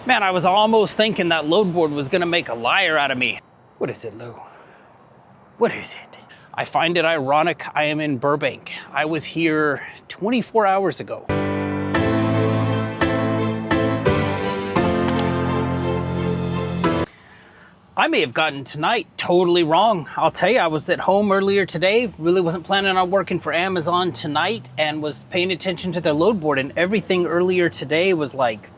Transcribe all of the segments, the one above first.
Man, I was almost thinking that load board was gonna make a liar out of me. What is it, Lou? What is it? I find it ironic I am in Burbank. I was here 24 hours ago. I may have gotten tonight totally wrong. I'll tell you, I was at home earlier today, really wasn't planning on working for Amazon tonight, and was paying attention to their load board, and everything earlier today was like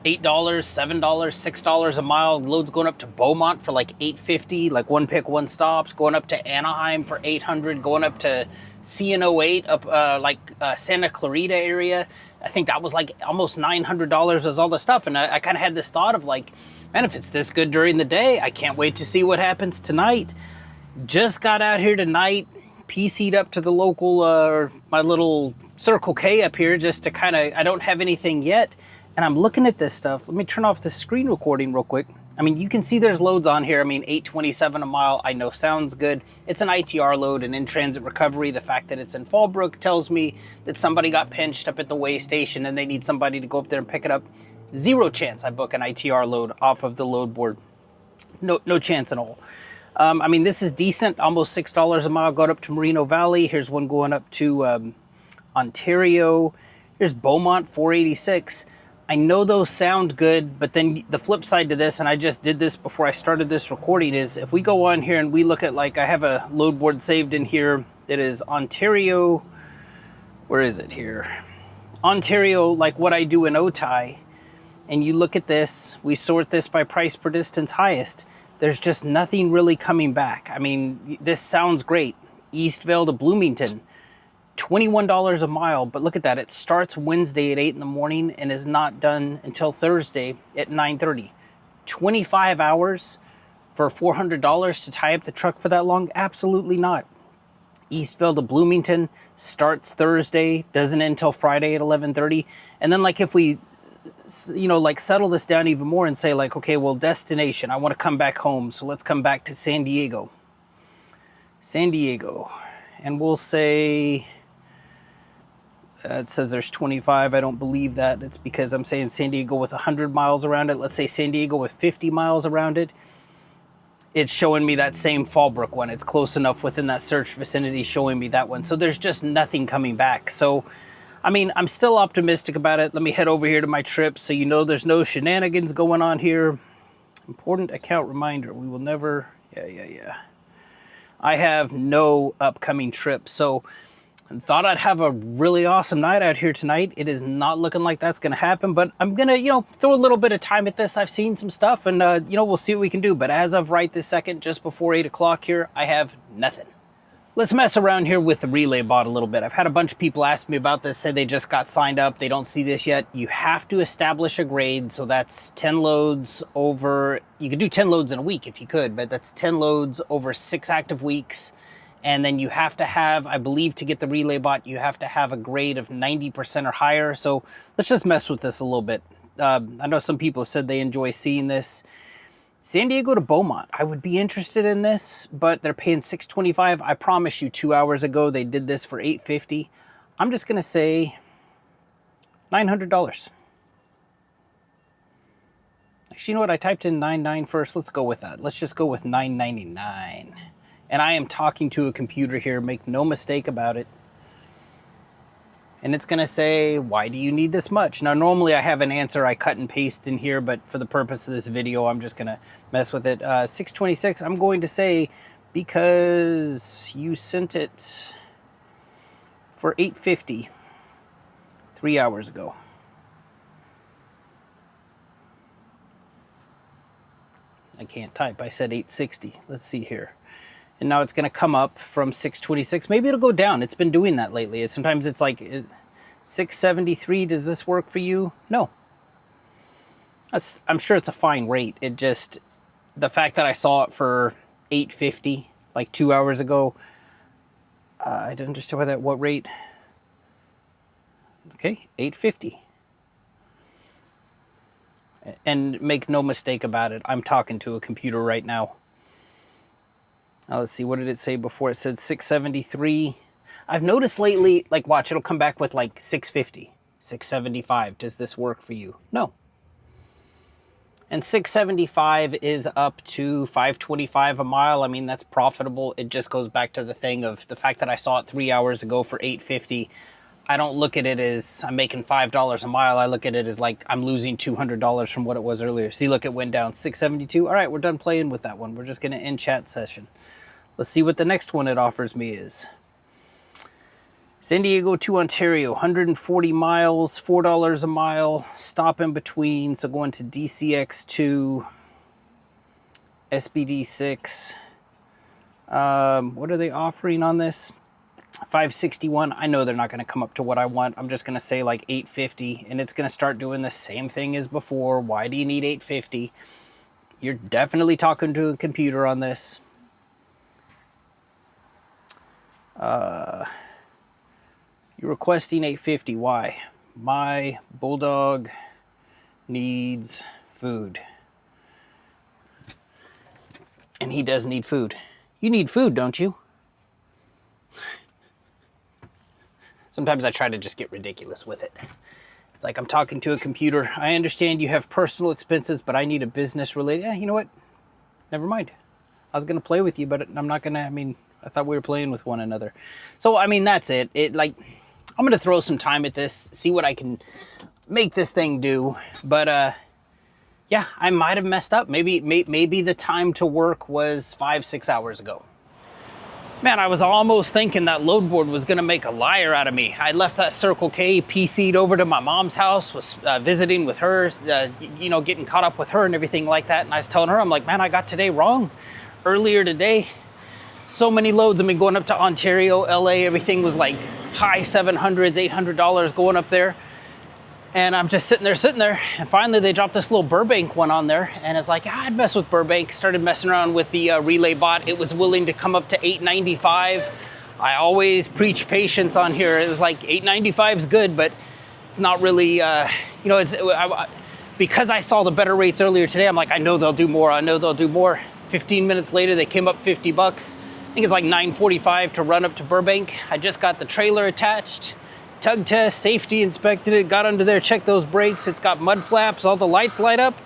$8, $7, $6 a mile. Loads going up to Beaumont for like $8.50, like one pick, one stops, going up to Anaheim for $800, going up to CN08 up Santa Clarita area. I think that was like almost $900 as all the stuff. And I kind of had this thought of like, man, if it's this good during the day, I can't wait to see what happens tonight. Just got out here tonight, PC'd up to the local, my little Circle K up here just to kind of, I don't have anything yet. And I'm looking at this stuff. Let me turn off the screen recording real quick. I mean, you can see there's loads on here. I mean, $8.27 a mile, I know sounds good. It's an ITR load, an in-transit recovery. The fact that it's in Fallbrook tells me that somebody got pinched up at the weigh station and they need somebody to go up there and pick it up. Zero chance I book an ITR load off of the load board. No chance at all. I mean, this is decent, almost $6 a mile going up to Moreno Valley. Here's one going up to Ontario. Here's Beaumont, $4.86. I know those sound good, but then the flip side to this, and I just did this before I started this recording, is if we go on here and we look at, like, I have a load board saved in here that is Ontario, where is it here? Ontario, like what I do in Otay, and you look at this, we sort this by price per distance highest. There's just nothing really coming back. I mean, this sounds great. Eastvale to Bloomington, $21 a mile, but look at that. It starts Wednesday at 8 in the morning and is not done until Thursday at 9:30. 25 hours for $400 to tie up the truck for that long? Absolutely not. Eastvale to Bloomington starts Thursday, doesn't end until Friday at 11:30. And then, like, if we, you know, like, settle this down even more and say, like, okay, well, destination, I want to come back home, so let's come back to San Diego. San Diego. And we'll say, it says there's 25. I don't believe that. It's because I'm saying San Diego with 100 miles around it. Let's say San Diego with 50 miles around it. It's showing me that same Fallbrook one. It's close enough within that search vicinity showing me that one. So there's just nothing coming back. So, I mean, I'm still optimistic about it. Let me head over here to my trip so you know there's no shenanigans going on here. Important account reminder. We will never... Yeah. I have no upcoming trips. So... thought I'd have a really awesome night out here tonight. It is not looking like that's going to happen, but I'm going to, you know, throw a little bit of time at this. I've seen some stuff and, you know, we'll see what we can do. But as of right this second, just before 8 o'clock here, I have nothing. Let's mess around here with the relay bot a little bit. I've had a bunch of people ask me about this, say they just got signed up. They don't see this yet. You have to establish a grade. So that's 10 loads over, you could do 10 loads in a week if you could, but that's 10 loads over 6 active weeks. And then you have to have, I believe, to get the relay bot, you have to have a grade of 90% or higher. So let's just mess with this a little bit. I know some people have said they enjoy seeing this. San Diego to Beaumont, I would be interested in this, but they're paying $625. I promise you 2 hours ago they did this for $850. I'm just going to say $900. Actually, you know what? I typed in 99 first. Let's go with that. Let's just go with $999. And I am talking to a computer here, make no mistake about it. And it's gonna say, why do you need this much? Now, normally I have an answer I cut and paste in here, but for the purpose of this video, I'm just gonna mess with it. 626, I'm going to say, because you sent it for $850 3 hours ago. I can't type, I said 860. Let's see here. And now it's going to come up from 626. Maybe it'll go down. It's been doing that lately. Sometimes it's like 673. Does this work for you? No. I'm sure it's a fine rate. It just, the fact that I saw it for 850 like 2 hours ago, I didn't understand what rate. Okay, 850. And make no mistake about it, I'm talking to a computer right now. Now, let's see, what did it say before? It said 673. I've noticed lately, like, watch, it'll come back with like 650, 675. Does this work for you? No. And 675 is up to 525 a mile. I mean, that's profitable. It just goes back to the thing of the fact that I saw it 3 hours ago for 850. I don't look at it as I'm making $5 a mile. I look at it as like I'm losing $200 from what it was earlier. See, look, it went down 672. All right, we're done playing with that one. We're just going to end chat session. Let's see what the next one it offers me is. San Diego to Ontario, 140 miles, $4 a mile, stop in between. So going to DCX2, SBD6. What are they offering on this? 561. I know they're not going to come up to what I want. I'm just going to say like 850, and it's going to start doing the same thing as before. Why do you need 850? You're definitely talking to a computer on this. You're requesting 850. Why? My bulldog needs food. And he does need food. You need food, don't you? Sometimes I try to just get ridiculous with it. It's like I'm talking to a computer. I understand you have personal expenses, but I need a business related. Yeah, you know what? Never mind. I was going to play with you, but I'm not going to. I mean, I thought we were playing with one another. So, I mean, that's it. I'm going to throw some time at this, see what I can make this thing do. But, yeah, I might have messed up. Maybe the time to work was 5-6 hours ago. Man, I was almost thinking that load board was going to make a liar out of me. I left that Circle K, PC'd over to my mom's house, was visiting with her, getting caught up with her and everything like that. And I was telling her, I'm like, man, I got today wrong. Earlier today, so many loads. I mean, going up to Ontario, LA, everything was like high $700s, $800 going up there. And I'm just sitting there. And finally they dropped this little Burbank one on there. And it's like, I'd mess with Burbank. Started messing around with the relay bot. It was willing to come up to $895. I always preach patience on here. It was like $895 is good, but it's not really, because I saw the better rates earlier today, I'm like, I know they'll do more. 15 minutes later, they came up $50. I think it's like $9.45 to run up to Burbank. I just got the trailer attached, tug test, safety inspected it, got under there, checked those brakes. It's got mud flaps, all the lights light up.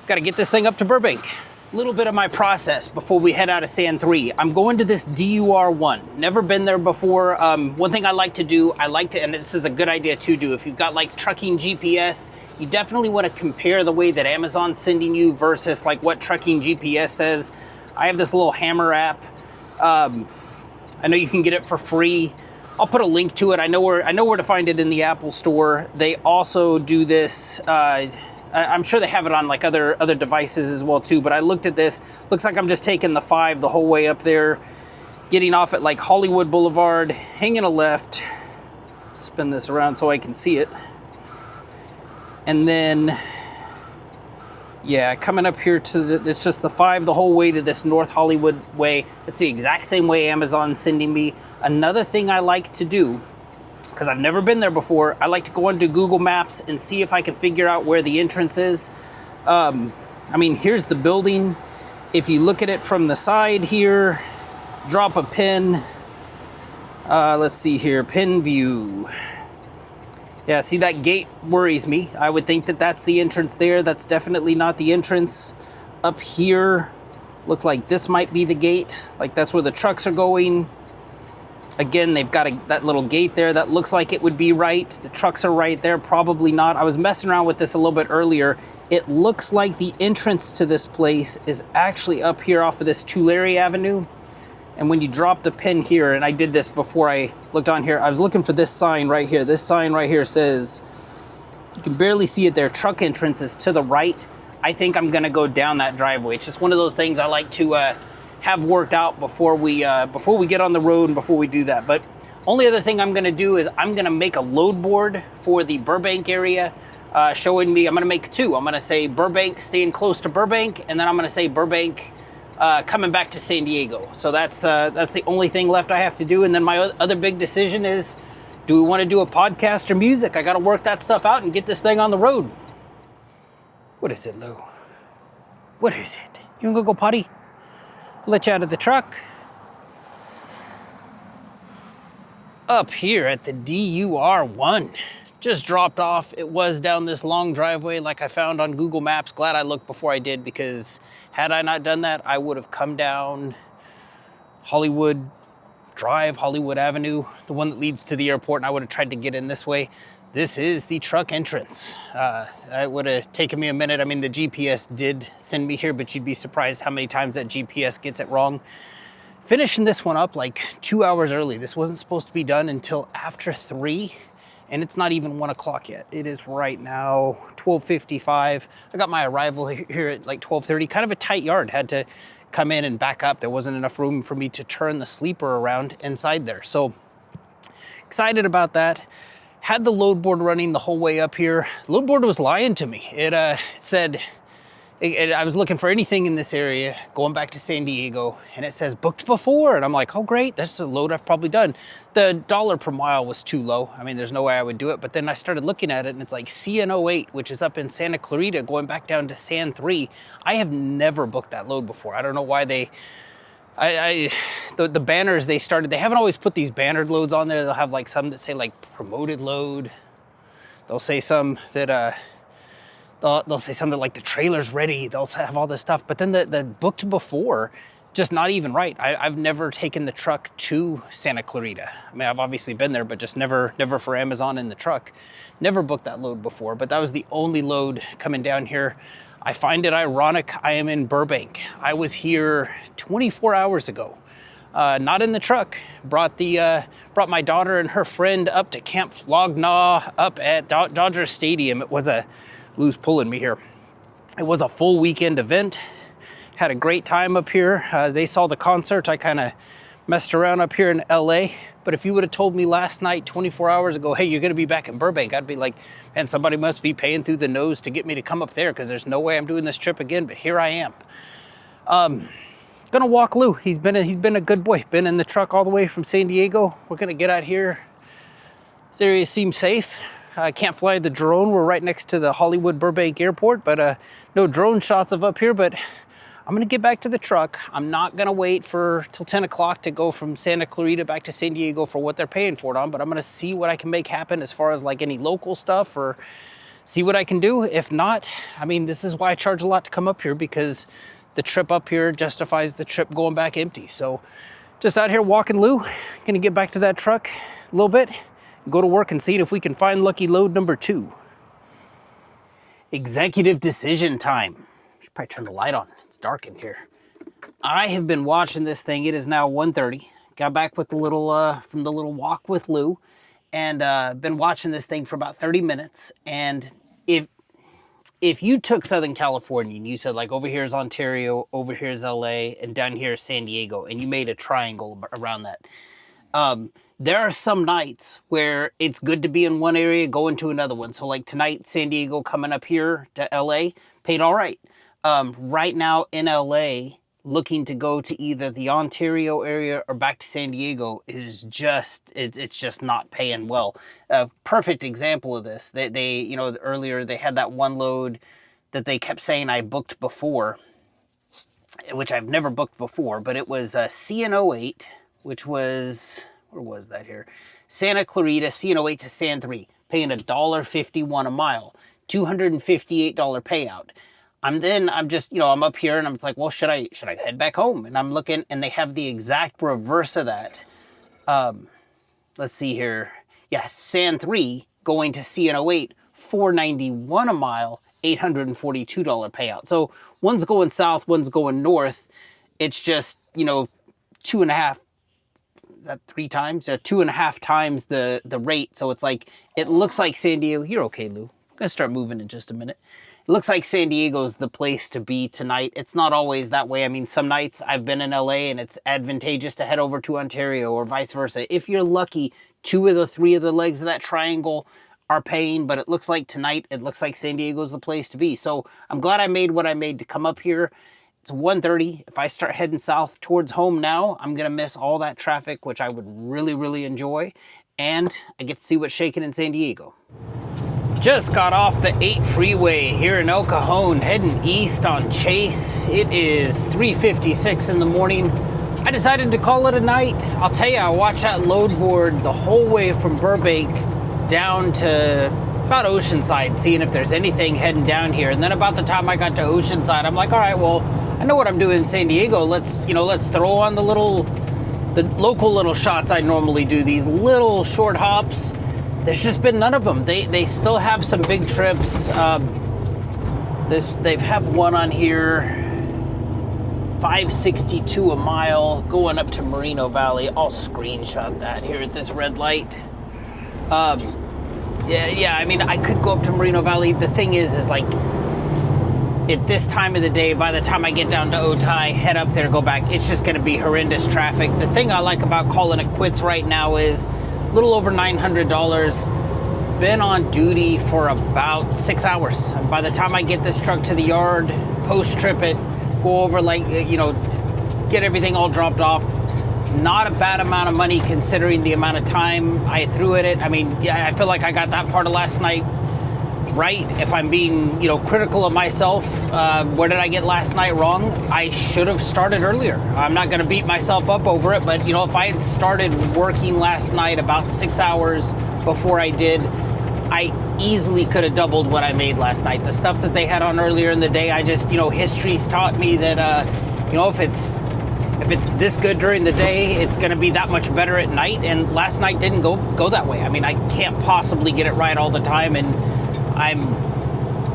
Got to get this thing up to Burbank. A little bit of my process before we head out of San 3. I'm going to this DUR1. Never been there before. One thing I like to do, and this is a good idea to do, if you've got like trucking GPS, you definitely want to compare the way that Amazon's sending you versus like what trucking GPS says. I have this little Hammer app. I know you can get it for free. I'll put a link to it. I know where to find it in the Apple Store. They also do this. I'm sure they have it on like other devices as well too. But I looked at this. Looks like I'm just taking the 5 the whole way up there, getting off at like Hollywood Boulevard, hanging a left. Spin this around so I can see it, and then yeah, coming up here to it's just the 5 the whole way to this North Hollywood way. It's the exact same way Amazon's sending me. Another thing I like to do, because I've never been there before, I like to go onto Google Maps and see if I can figure out where the entrance is. I mean, here's the building. If you look at it from the side here, drop a pin. Let's see here, pin view. Yeah, see, that gate worries me. I would think that that's the entrance there. That's definitely not the entrance. Up here, look like this might be the gate. Like that's where the trucks are going. Again, they've got that little gate there. That looks like it would be right. The trucks are right there. Probably not. I was messing around with this a little bit earlier. It looks like the entrance to this place is actually up here off of this Tulare Avenue. And when you drop the pin here, and I did this before I looked on here, I was looking for this sign right here. This sign right here says, you can barely see it there, truck entrance is to the right. I think I'm gonna go down that driveway. It's just one of those things I like to have worked out before we get on the road and before we do that. But only other thing I'm gonna do is I'm gonna make a load board for the Burbank area, showing me, I'm gonna make 2. I'm gonna say Burbank, staying close to Burbank, and then I'm gonna say Burbank, coming back to San Diego. So that's the only thing left I have to do. And then my other big decision is, do we want to do a podcast or music? I got to work that stuff out and get this thing on the road. What is it, Lou? What is it? You want to go potty? I'll let you out of the truck. Up here at the DUR1, just dropped off. It was down this long driveway like I found on Google Maps. Glad I looked before I did, because had I not done that, I would have come down Hollywood Drive, Hollywood Avenue, the one that leads to the airport, and I would have tried to get in this way. This is the truck entrance. It would have taken me a minute. I mean, the GPS did send me here, but you'd be surprised how many times that GPS gets it wrong. Finishing this one up like 2 hours early. This wasn't supposed to be done until after 3, and it's not even 1 o'clock yet. It is right now 12:55. I got my arrival here at like 12:30. Kind of a tight yard. Had to come in and back up. There wasn't enough room for me to turn the sleeper around inside there. So excited about that. Had the load board running the whole way up here. The load board was lying to me. It said, I was looking for anything in this area, going back to San Diego, and it says booked before. And I'm like, oh great, that's a load I've probably done. The dollar per mile was too low. I mean, there's no way I would do it. But then I started looking at it, and it's like CN08, which is up in Santa Clarita, going back down to San 3. I have never booked that load before. I don't know why they, the banners they started, they haven't always put these bannered loads on there. They'll have like some that say like promoted load. They'll say some that, they'll say something like the trailer's ready. They'll have all this stuff, but then the booked before, just not even right. I've never taken the truck to Santa Clarita. I mean, I've obviously been there, but just never for Amazon in the truck. Never booked that load before, but that was the only load coming down here. I find it ironic I am in Burbank. I was here 24 hours ago. Not in the truck. Brought my daughter and her friend up to Camp Flognaw up at Dodger Stadium. It was Lou's pulling me here. It was a full weekend event. Had a great time up here. They saw the concert. I kind of messed around up here in LA. But if you would have told me last night, 24 hours ago, hey, you're going to be back in Burbank, I'd be like, man, somebody must be paying through the nose to get me to come up there, because there's no way I'm doing this trip again. But here I am. Gonna walk Lou. He's been a good boy. Been in the truck all the way from San Diego. We're gonna get out here. This area seems safe. I can't fly the drone. We're right next to the Hollywood Burbank Airport, but no drone shots of up here. But I'm gonna get back to the truck. I'm not gonna wait till 10 o'clock to go from Santa Clarita back to San Diego for what they're paying for it on, but I'm gonna see what I can make happen as far as like any local stuff, or see what I can do. If not, I mean, this is why I charge a lot to come up here, because the trip up here justifies the trip going back empty. So just out here walking Lou. Gonna get back to that truck a little bit, go to work and see if we can find lucky load number 2. Executive decision time. Should probably turn the light on. It's dark in here. I have been watching this thing. It is now 1:30. Got back with the from the little walk with Lou, and been watching this thing for about 30 minutes. And if you took Southern California and you said like over here is Ontario, over here is LA, and down here is San Diego, and you made a triangle around that, there are some nights where it's good to be in one area, go into another one. So like tonight, San Diego coming up here to LA, paid all right. Right now in LA, looking to go to either the Ontario area or back to San Diego is just, it's just not paying well. A perfect example of this, they you know, earlier they had that one load that they kept saying I booked before, which I've never booked before, but it was a CN08, which was, where was that here? Santa Clarita, CN08 to San 3, paying $1.51 a mile, $258 payout. I'm just, you know, I'm up here and I'm just like, well, should I head back home? And I'm looking, and they have the exact reverse of that. Let's see here. Yeah, San 3 going to CN08, $491 a mile, $842 payout. So one's going south, one's going north. It's just, you know, 2.5 times the rate. So it's like, it looks like San Diego. You're okay, Lou. I'm gonna start moving in just a minute. It looks like San Diego's the place to be tonight. It's not always that way. I mean, some nights I've been in LA and it's advantageous to head over to Ontario or vice versa. If you're lucky, 2 of the 3 of the legs of that triangle are paying, but it looks like tonight, it looks like San Diego's the place to be. So I'm glad I made what I made to come up here. It's 1:30. If I start heading south towards home now, I'm going to miss all that traffic, which I would really, really enjoy. And I get to see what's shaking in San Diego. Just got off the 8 freeway here in El Cajon, heading east on Chase. It is 3:56 in the morning. I decided to call it a night. I'll tell you, I watched that load board the whole way from Burbank down to about Oceanside, seeing if there's anything heading down here. And then about the time I got to Oceanside, I'm like, all right, well, I know what I'm doing in San Diego. Let's throw on the local little shots I normally do, these little short hops. There's just been none of them. They still have some big trips. They've have one on here, $5.62 a mile going up to Moreno Valley. I'll screenshot that here at this red light. Yeah, I mean, I could go up to Moreno Valley. The thing is like, at this time of the day, by the time I get down to Otay, head up there, go back, it's just going to be horrendous traffic. The thing I like about calling it quits right now is a little over $900. Been on duty for about 6 hours. And by the time I get this truck to the yard, post-trip it, go over, like, get everything all dropped off, not a bad amount of money considering the amount of time I threw at it. I mean, yeah, I feel like I got that part of last night right. If I'm being, critical of myself, where did I get last night wrong? I should have started earlier. I'm not going to beat myself up over it, but, if I had started working last night about 6 hours before I did, I easily could have doubled what I made last night. The stuff that they had on earlier in the day, I just, history's taught me that, if it's this good during the day, it's going to be that much better at night. And last night didn't go that way. I mean, I can't possibly get it right all the time. And I'm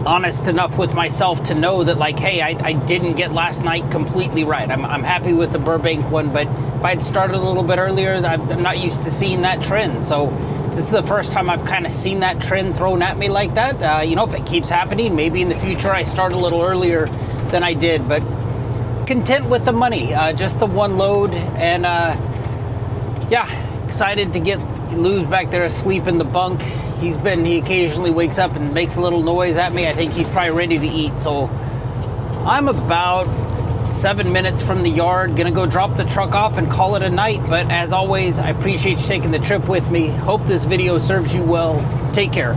honest enough with myself to know that, like, hey, I didn't get last night completely right. I'm happy with the Burbank one, but if I'd started a little bit earlier, I'm not used to seeing that trend. So this is the first time I've kind of seen that trend thrown at me like that. If it keeps happening, maybe in the future I start a little earlier than I did, but content with the money, just the one load. And excited to get Lou's back there asleep in the bunk. He occasionally wakes up and makes a little noise at me. I think he's probably ready to eat. So I'm about 7 minutes from the yard, gonna go drop the truck off and call it a night. But as always, I appreciate you taking the trip with me. Hope this video serves you well. Take care.